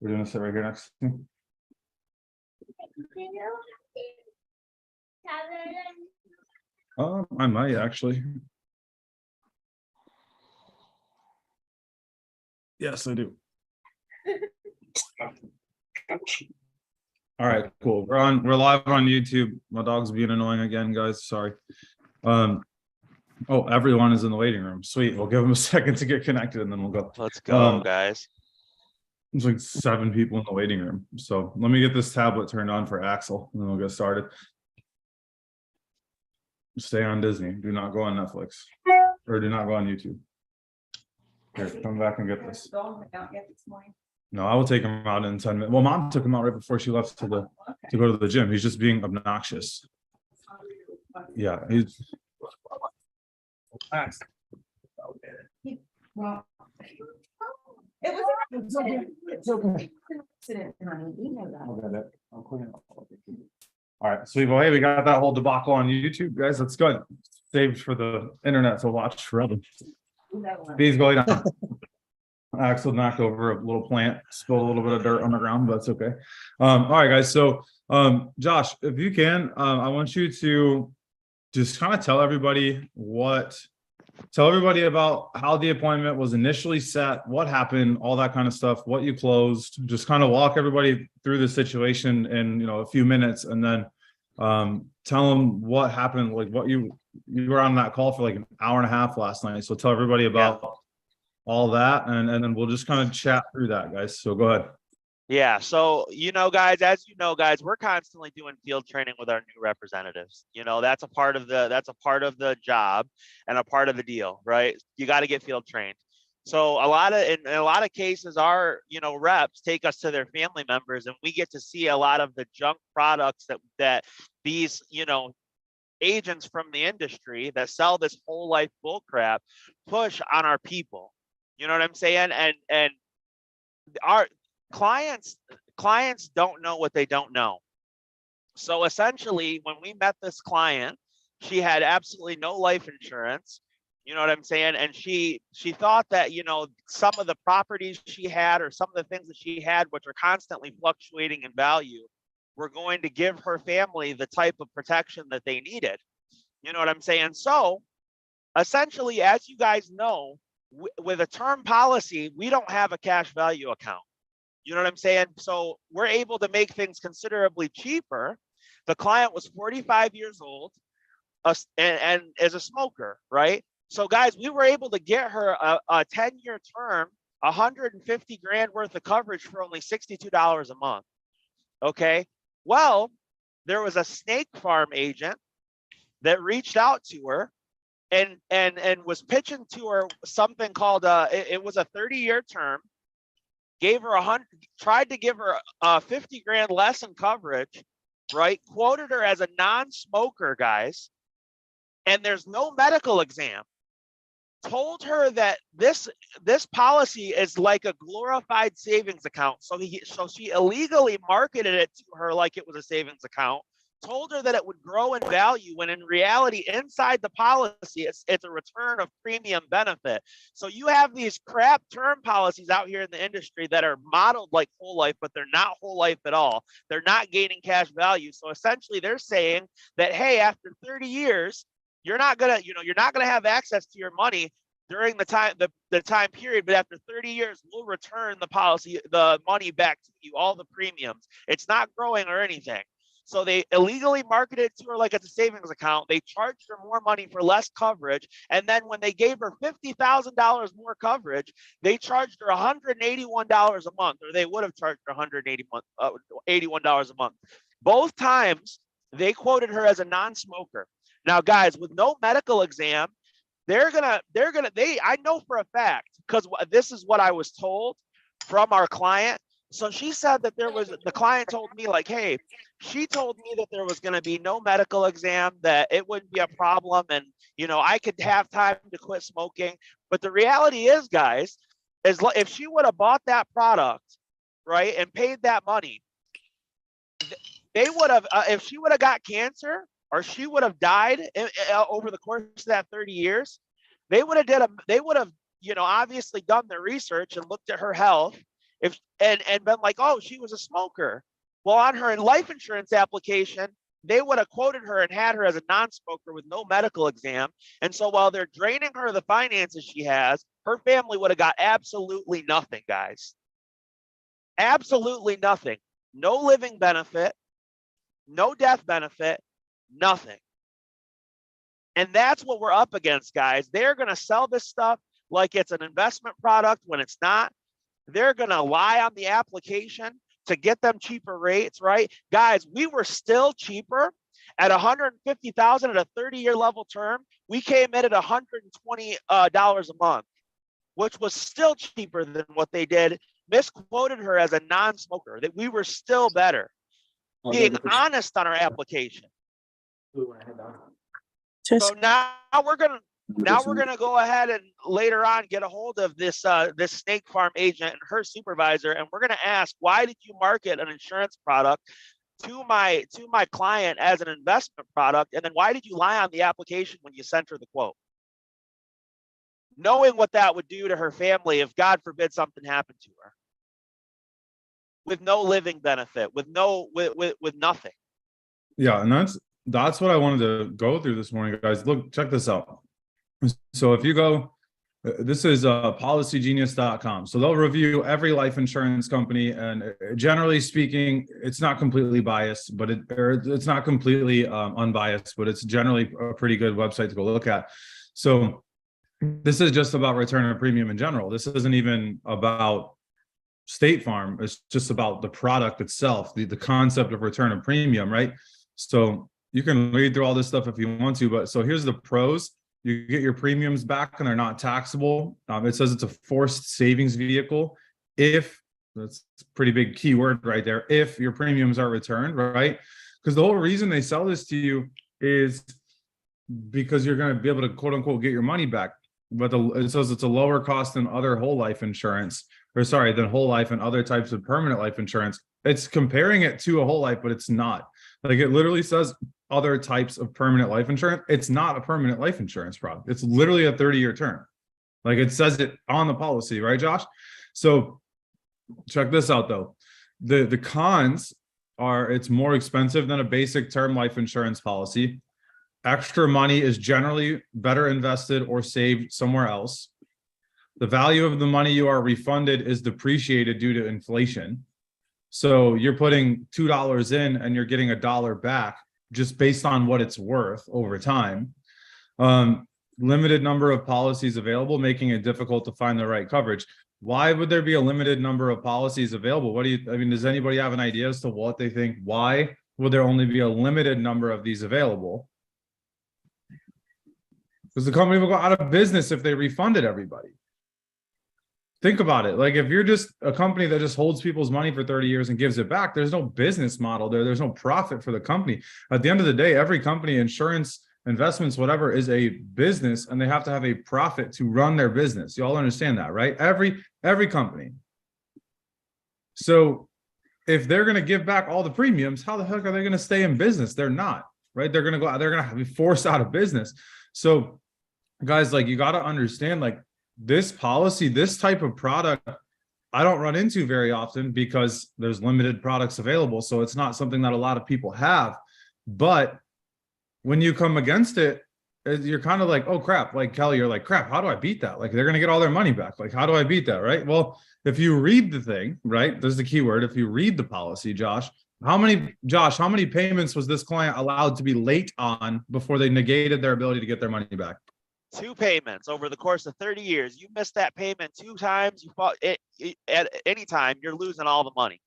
We're gonna sit right here next to me. I might actually. Yes, I do. All right, cool. We're live on YouTube. My dog's being annoying again, guys. Sorry. Oh, everyone is in the waiting room. Sweet. We'll give them a second to get connected and then we'll go. Let's go, guys. There's like 7 people in the waiting room. So let me get this tablet turned on for Axel and then we'll get started. Stay on Disney. Do not go on Netflix or do not go on YouTube. Here, come back and get this. No, I will take him out in 10 minutes. Well, mom took him out right before she left to go to the gym. He's just being obnoxious. Yeah, he's. Well, it's okay. It's okay. All right, sweet. Well, hey, we got that whole debacle on YouTube, guys. That's good. Saved for the internet to watch forever. These go down. Axel knocked over a little plant, spilled a little bit of dirt on the ground, but that's okay. All right, guys. So, Josh, if you can, I want you to just kind of tell everybody about how the appointment was initially set, what happened, all that kind of stuff, what you closed. Just kind of walk everybody through the situation in a few minutes, and then tell them what happened. Like what you were on that call for like an hour and a half last night. So tell everybody about all that, and then we'll just kind of chat through that, guys. So go ahead. Yeah. So, guys, as guys, we're constantly doing field training with our new representatives. That's a part of the job and a part of the deal, right? You got to get field trained. So in a lot of cases, our, reps take us to their family members, and we get to see a lot of the junk products that these, agents from the industry that sell this whole life bull crap push on our people. You know what I'm saying? And our clients don't know what they don't know. So essentially, when we met this client, she had absolutely no life insurance. You know what I'm saying? And she thought that, some of the properties she had or some of the things that she had, which are constantly fluctuating in value, were going to give her family the type of protection that they needed. You know what I'm saying? So essentially, as you guys know, with a term policy, we don't have a cash value account. You know what I'm saying? So we're able to make things considerably cheaper. The client was 45 years old and is a smoker, right? So guys, we were able to get her a 10-year term, 150 grand worth of coverage for only $62 a month. Okay. Well, there was a snake farm agent that reached out to her and was pitching to her something called it was a 30-year term, gave her tried to give her 50 grand less in coverage, right? Quoted her as a non-smoker, guys, and there's no medical exam. Told her that this policy is like a glorified savings account. So she illegally marketed it to her like it was a savings account. Told her that it would grow in value when in reality inside the policy it's a return of premium benefit. So you have these crap term policies out here in the industry that are modeled like whole life, but they're not whole life at all. They're not gaining cash value. So essentially they're saying that, hey, after 30 years, you're not gonna have access to your money during the time period, but after 30 years, we'll return the money back to you, all the premiums. It's not growing or anything. So they illegally marketed to her like it's a savings account. They charged her more money for less coverage. And then when they gave her $50,000 more coverage, they charged her $181 a month, or they would have charged her $181 a month. Both times they quoted her as a non-smoker. Now, guys, with no medical exam, I know for a fact, because this is what I was told from our client. So she said that the client told me like, hey, she told me that there was going to be no medical exam, that it wouldn't be a problem. And, I could have time to quit smoking. But the reality is, guys, is if she would have bought that product, right, and paid that money, they would have, if she would have got cancer or she would have died over the course of that 30 years, they would have obviously done their research and looked at her health and been like, oh, she was a smoker. Well, on her life insurance application, they would have quoted her and had her as a non-smoker with no medical exam. And so while they're draining her of the finances she has, her family would have got absolutely nothing, guys. Absolutely nothing. No living benefit, no death benefit, nothing. And that's what we're up against, guys. They're going to sell this stuff like it's an investment product when it's not. They're going to lie on the application to get them cheaper rates, right? Guys, we were still cheaper at $150,000 at a 30-year level term. We came in at $120 a month, which was still cheaper than what they did. Misquoted her as a non-smoker, that we were still better. Being honest on our application. So now we're gonna go ahead and later on get a hold of this this Snake Farm agent and her supervisor, and we're gonna ask, why did you market an insurance product to my client as an investment product, and then why did you lie on the application when you sent her the quote, knowing what that would do to her family if God forbid something happened to her, with no living benefit, with nothing. Yeah, and that's what I wanted to go through this morning, guys. Look, check this out. So if you go, this is policygenius.com. So they'll review every life insurance company, and generally speaking, it's not completely biased, but it's not completely unbiased, but it's generally a pretty good website to go look at. So this is just about return of premium in general. This isn't even about State Farm. It's just about the product itself, the concept of return of premium, right? So you can read through all this stuff if you want to, but so here's the pros. You get your premiums back and they're not taxable. It says it's a forced savings vehicle. If, that's a pretty big keyword right there, if your premiums are returned, right? Because the whole reason they sell this to you is because you're going to be able to quote unquote get your money back. But it says it's a lower cost than other whole life insurance, or sorry, than whole life and other types of permanent life insurance. It's comparing it to a whole life, but it's not. Like, it literally says other types of permanent life insurance. It's not a permanent life insurance product. It's literally a 30-year term. Like, it says it on the policy, right, Josh? So check this out though. The cons are it's more expensive than a basic term life insurance policy. Extra money is generally better invested or saved somewhere else. The value of the money you are refunded is depreciated due to inflation. So you're putting $2 in and you're getting $1 back just based on what it's worth over time. Limited number of policies available, making it difficult to find the right coverage. Why would there be a limited number of policies available? Does anybody have an idea as to what they think? Why would there only be a limited number of these available? Because the company will go out of business if they refunded everybody. Think about it. Like, if you're just a company that just holds people's money for 30 years and gives it back, there's no business model there. There's no profit for the company. At the end of the day, every company, insurance, investments, whatever, is a business, and they have to have a profit to run their business. You all understand that, right? Every company. So if they're going to give back all the premiums, how the heck are they going to stay in business? They're not, right? They're going to be forced out of business. So guys, like, you got to understand, like, this policy, this type of product, I don't run into very often because there's limited products available. So it's not something that a lot of people have. But when you come against it, you're kind of like, oh crap, like Kelly, you're like, crap, how do I beat that? Like, they're going to get all their money back. Like, how do I beat that? Right? Well, if you read the thing, right, there's the keyword. If you read the policy, Josh, how many payments was this client allowed to be late on before they negated their ability to get their money back? 2 payments over the course of 30 years. You missed that payment 2 times. You fought it at any time. You're losing all the money.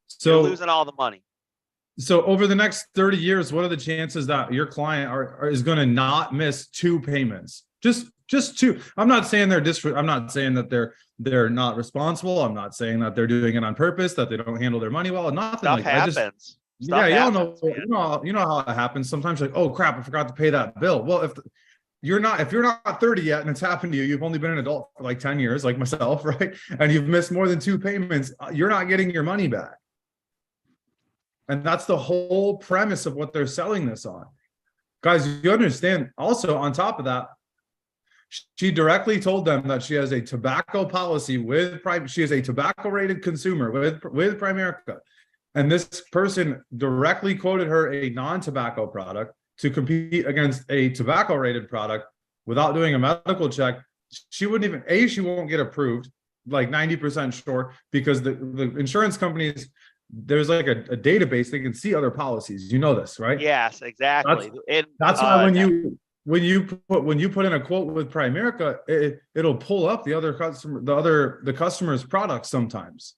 So you're losing all the money. So over the next 30 years, what are the chances that your client is going to not miss 2 payments? Just 2. I'm not saying I'm not saying that they're not responsible. I'm not saying that they're doing it on purpose, that they don't handle their money well. Nothing Stuff like that. happens. Yeah, y'all know, you know how it happens. Sometimes, like, oh crap, I forgot to pay that bill. Well, if you're not 30 yet and it's happened to you, you've only been an adult for like 10 years, like myself, right? And you've missed more than 2 payments, you're not getting your money back. And that's the whole premise of what they're selling this on. Guys, you understand also, on top of that, She directly told them that she has a tobacco policy with Prime. She is a tobacco rated consumer with Primerica. And this person directly quoted her a non-tobacco product to compete against a tobacco rated product without doing a medical check. She wouldn't even, she won't get approved, like 90% sure, because the insurance companies, there's like a database, they can see other policies. You know this, right? Yes, exactly. That's why when you put in a quote with Primerica, it'll pull up the customer's product sometimes.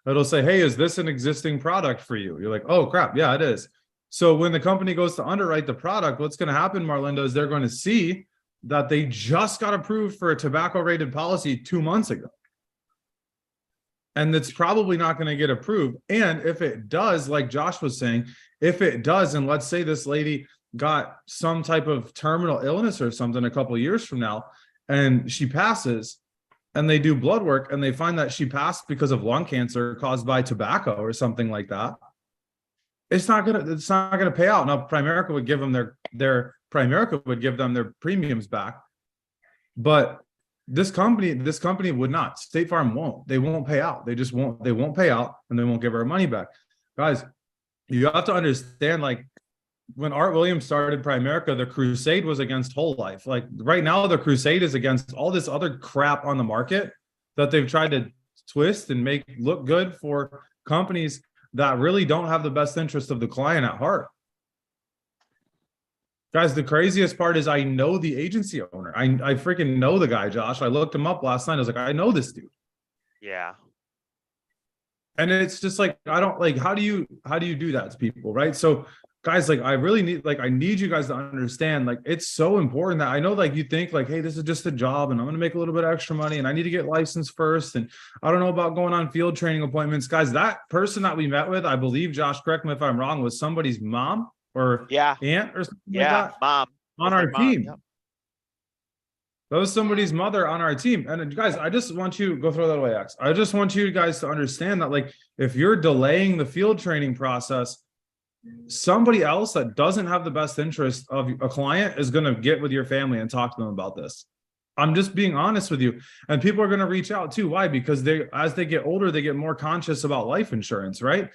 It'll say, hey, is this an existing product for you? You're like, oh crap, yeah, it is. So when the company goes to underwrite the product, what's going to happen, Marlinda, is they're going to see that they just got approved for a tobacco rated policy 2 months ago. And it's probably not going to get approved. And if it does, like Josh was saying, if it does, and let's say this lady got some type of terminal illness or something a couple of years from now, and she passes, and they do blood work and they find that she passed because of lung cancer caused by tobacco or something like that, it's not gonna pay out. Now Primerica would give them their premiums back, but this company would not. State Farm won't. They won't pay out. They won't pay out, and they won't give her money back. Guys, you have to understand, like, when Art Williams started Primerica, the crusade was against whole life. Like right now, the crusade is against all this other crap on the market that they've tried to twist and make look good for companies that really don't have the best interest of the client at heart. Guys, the craziest part is I know the agency owner. I freaking know the guy, Josh. I looked him up last night. I was like, I know this dude. Yeah. And it's just like, I don't like, how do you do that to people, right? So guys, like, I need you guys to understand, like, it's so important that I know, like, you think like, hey, this is just a job and I'm going to make a little bit of extra money and I need to get licensed first. And I don't know about going on field training appointments. Guys, that person that we met with, I believe, Josh, correct me if I'm wrong, was somebody's mom or aunt or something like that. Mom on our team. Yep. That was somebody's mother on our team. And guys, I just want you, go throw that away, X. I just want you guys to understand that, like, if you're delaying the field training process, somebody else that doesn't have the best interest of a client is going to get with your family and talk to them about this. I'm just being honest with you. And people are going to reach out too. Why? Because as they get older, they get more conscious about life insurance, right?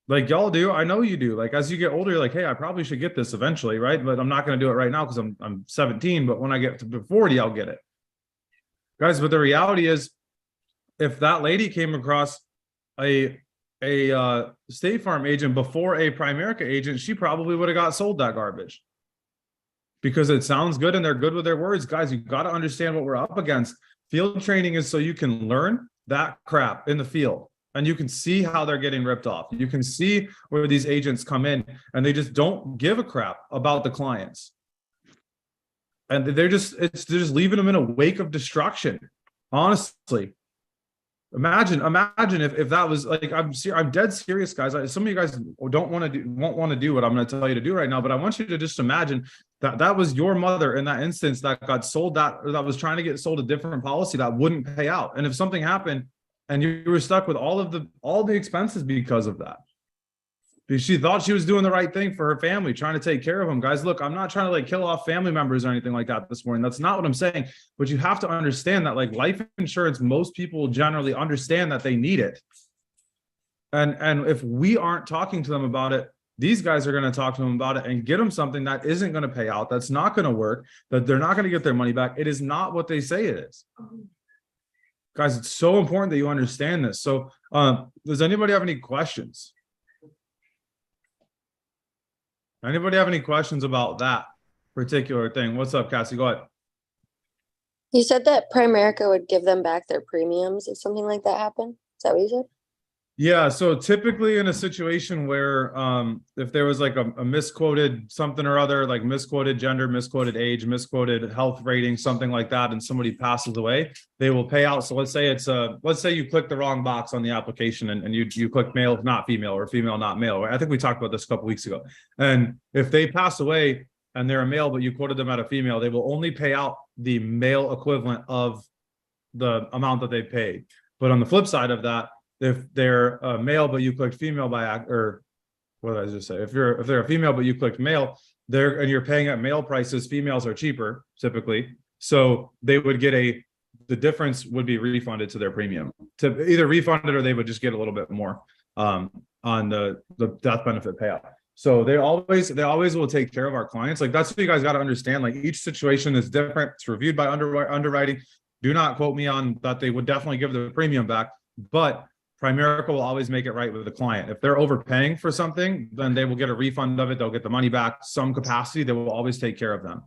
Like y'all do. I know you do. Like, as you get older, you're like, hey, I probably should get this eventually, right? But I'm not going to do it right now because I'm 17. But when I get to 40, I'll get it. Guys, but the reality is, if that lady came across a State Farm agent before a Primerica agent, she probably would have got sold that garbage. Because it sounds good and they're good with their words. Guys, you got to understand what we're up against. Field training is so you can learn that crap in the field. And you can see how they're getting ripped off. You can see where these agents come in and they just don't give a crap about the clients. And they're just leaving them in a wake of destruction. Honestly, imagine if that was like, I'm dead serious, guys. Some of you guys won't want to do what I'm going to tell you to do right now, but I want you to just imagine that was your mother in that instance that got sold that was trying to get sold a different policy that wouldn't pay out. And if something happened, and you were stuck with all the expenses because of that. Because she thought she was doing the right thing for her family, trying to take care of them. Guys, look, I'm not trying to like kill off family members or anything like that this morning. That's not what I'm saying. But you have to understand that, like, life insurance, most people generally understand that they need it. And if we aren't talking to them about it, these guys are going to talk to them about it and get them something that isn't going to pay out, that's not going to work, that they're not going to get their money back. It is not what they say it is. Guys, it's so important that you understand this. So does anybody have any questions? Anybody have any questions about that particular thing? What's up, Cassie? Go ahead. You said that Primerica would give them back their premiums if something like that happened. Is that what you said? Yeah, so typically in a situation where if there was like a misquoted something or other, like misquoted gender, misquoted age, misquoted health rating, something like that, and somebody passes away, they will pay out. So let's say you click the wrong box on the application and you click male, not female, or female, not male. I think we talked about this a couple weeks ago. And if they pass away and they're a male, but you quoted them at a female, they will only pay out the male equivalent of the amount that they paid. But on the flip side of that, if they're a male, but you clicked female or what did I just say? If they're a female, but you clicked male, and you're paying at male prices, females are cheaper typically. So they would get the difference would be refunded to their premium, to either refund it or they would just get a little bit more on the death benefit payout. So they always will take care of our clients. Like, that's what you guys got to understand. Like, each situation is different. It's reviewed by underwriting. Do not quote me on that. They would definitely give the premium back, but Primerica will always make it right with the client. If they're overpaying for something, then they will get a refund of it. They'll get the money back, some capacity. They will always take care of them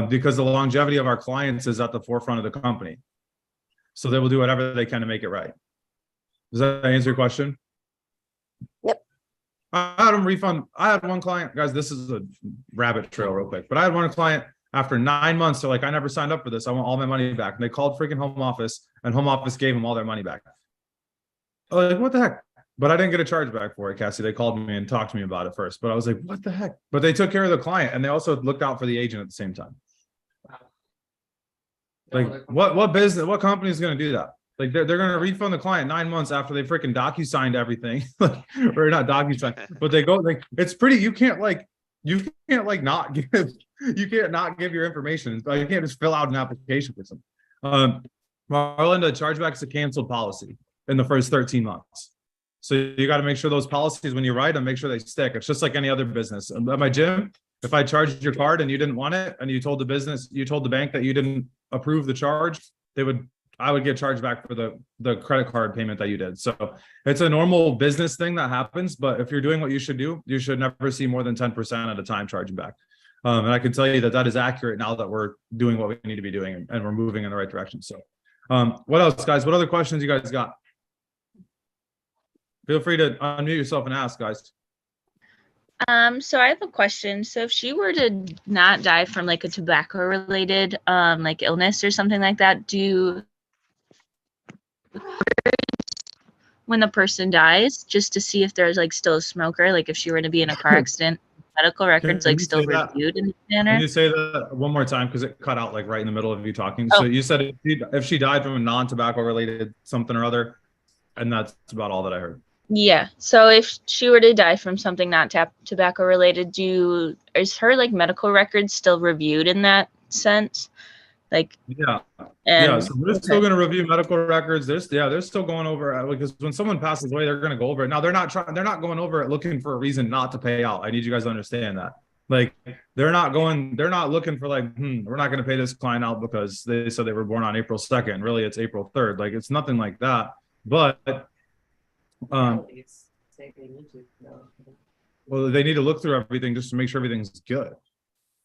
because the longevity of our clients is at the forefront of the company. So they will do whatever they can to make it right. Does that answer your question? Yep. I had them refund. I had one client, guys, this is a rabbit trail real quick, but I had one client after 9 months. They're like, I never signed up for this. I want all my money back. And they called freaking home office, and home office gave them all their money back. I was like, what the heck? But I didn't get a charge back for it, Cassie. They called me and talked to me about it first, but I was like, what the heck? But they took care of the client, and they also looked out for the agent at the same time. Like, what business, what company is going to do that? Like, they're going to refund the client 9 months after they freaking docu-signed everything, or not docu-signed, but they go, like, it's pretty, you can't not give your information. You can't just fill out an application for something. Marlinda, chargeback's a canceled policy in the first 13 months. So you got to make sure those policies, when you write them, make sure they stick. It's just like any other business. At my gym, if I charged your card and you didn't want it, and you told the bank that you didn't approve the charge, I would get charged back for the credit card payment that you did. So it's a normal business thing that happens, but if you're doing what you should do, you should never see more than 10% at a time charging back. And I can tell you that is accurate now that we're doing what we need to be doing and we're moving in the right direction. So what else, guys? What other questions you guys got? Feel free to unmute yourself and ask, guys. So I have a question. So if she were to not die from like a tobacco related like illness or something like that, when the person dies, just to see if there's like still a smoker, like if she were to be in a car accident, medical records Can like you still say that? reviewed in this manner? Can you say that one more time? Because it cut out like right in the middle of you talking. So you said if she died from a non-tobacco related something or other, and that's about all that I heard. Yeah. So if she were to die from something not tobacco related, is her like medical records still reviewed in that sense? Like, Yeah. and So we're still going to review medical records. They're still going over because when someone passes away, they're going to go over it. Now they're not going over it looking for a reason not to pay out. I need you guys to understand that. Like, they're not looking for like, we're not going to pay this client out because they said they were born on April 2nd. Really, it's April 3rd. Like, it's nothing like that. But well, they need to look through everything just to make sure everything's good.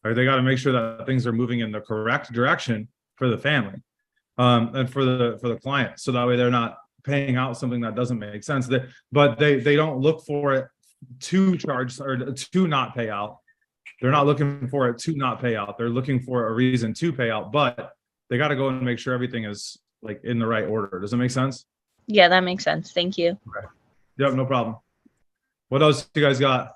Or they got to make sure that things are moving in the correct direction for the family and for the client. So that way they're not paying out something that doesn't make sense. But they don't look for it to charge or to not pay out. They're not looking for it to not pay out. They're looking for a reason to pay out, but they got to go and make sure everything is like in the right order. Does that make sense? yeah, that makes sense. Thank you. Okay. Yep, no problem. What else you guys got?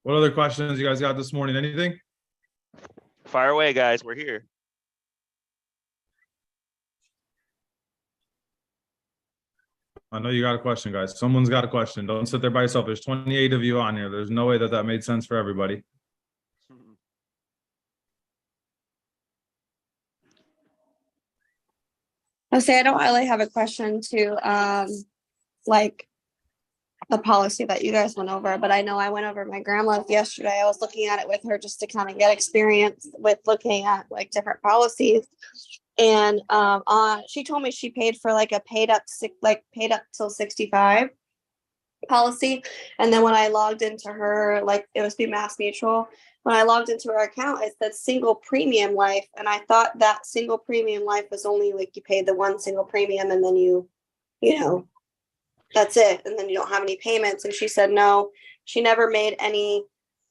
What other questions you guys got this morning? Anything? Fire away, guys. We're here. I know you got a question, guys. Someone's got a question. Don't sit there by yourself. There's 28 of you on here. There's no way that made sense for everybody. I'll say I don't really have a question to like the policy that you guys went over, but I know I went over my grandma's yesterday. I was looking at it with her just to kind of get experience with looking at like different policies. And she told me she paid for like a paid up till 65 policy. And then when I logged into her, like it was through Mass Mutual, when I logged into her account, it said single premium life. And I thought that single premium life was only like you paid the one single premium and then you know, that's it. And then you don't have any payments. And she said, no, she never made any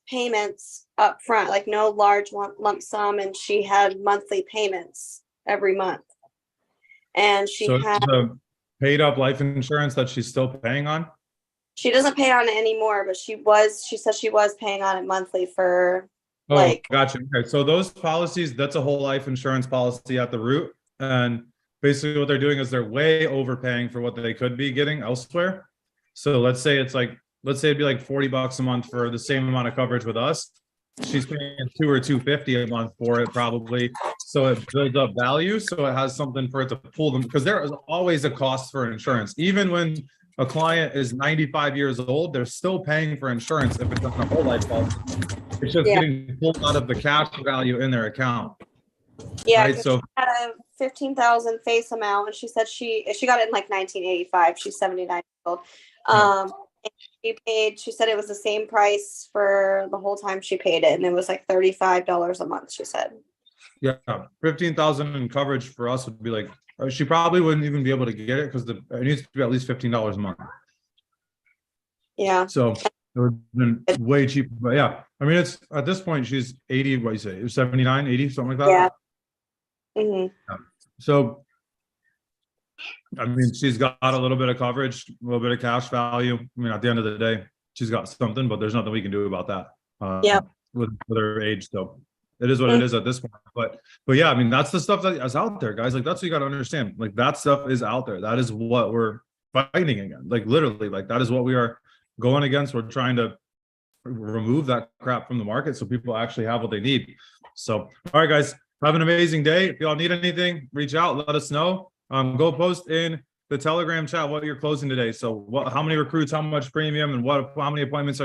payments up front, like no large lump sum. And she had monthly payments every month. And she had the paid up life insurance that she's still paying on. She doesn't pay on it anymore, but she said she was paying on it monthly for Gotcha. Okay. So those policies, that's a whole life insurance policy at the root. And basically what they're doing is they're way overpaying for what they could be getting elsewhere. So let's say it'd be like $40 a month for the same amount of coverage with us. she's paying $2 or $250 a month for it probably. So it builds up value. So it has something for it to pull them, because there is always a cost for insurance. Even when a client is 95 years old, they're still paying for insurance if it's on a whole life policy. It's just Yeah. getting pulled out of the cash value in their account. Yeah, Right, 'cause so she had a 15,000 face amount, and she said she got it in like 1985. She's 79 years old. And she said it was the same price for the whole time she paid it, and it was like $35 a month. She said. yeah, 15,000 in coverage for us would be like, she probably wouldn't even be able to get it because it needs to be at least $15 a month. Yeah, So it would have been way cheaper. But yeah, I mean, it's at this point, she's 80, what do you say, 79, 80, something like that. yeah. So, I mean, she's got a little bit of coverage, a little bit of cash value. I mean, at the end of the day, she's got something, but there's nothing we can do about that. Yep. With her age, so it is what it is at this point. But yeah, I mean, that's the stuff that is out there, guys. Like, that's what you got to understand. Like, that stuff is out there. That is what we're fighting against. Like, literally, like, that is what we are going against. We're trying to remove that crap from the market so people actually have what they need. So, all right, guys, have an amazing day. If y'all need anything, reach out, let us know. Go post in the Telegram chat what you're closing today. So how many recruits, how much premium, and how many appointments are you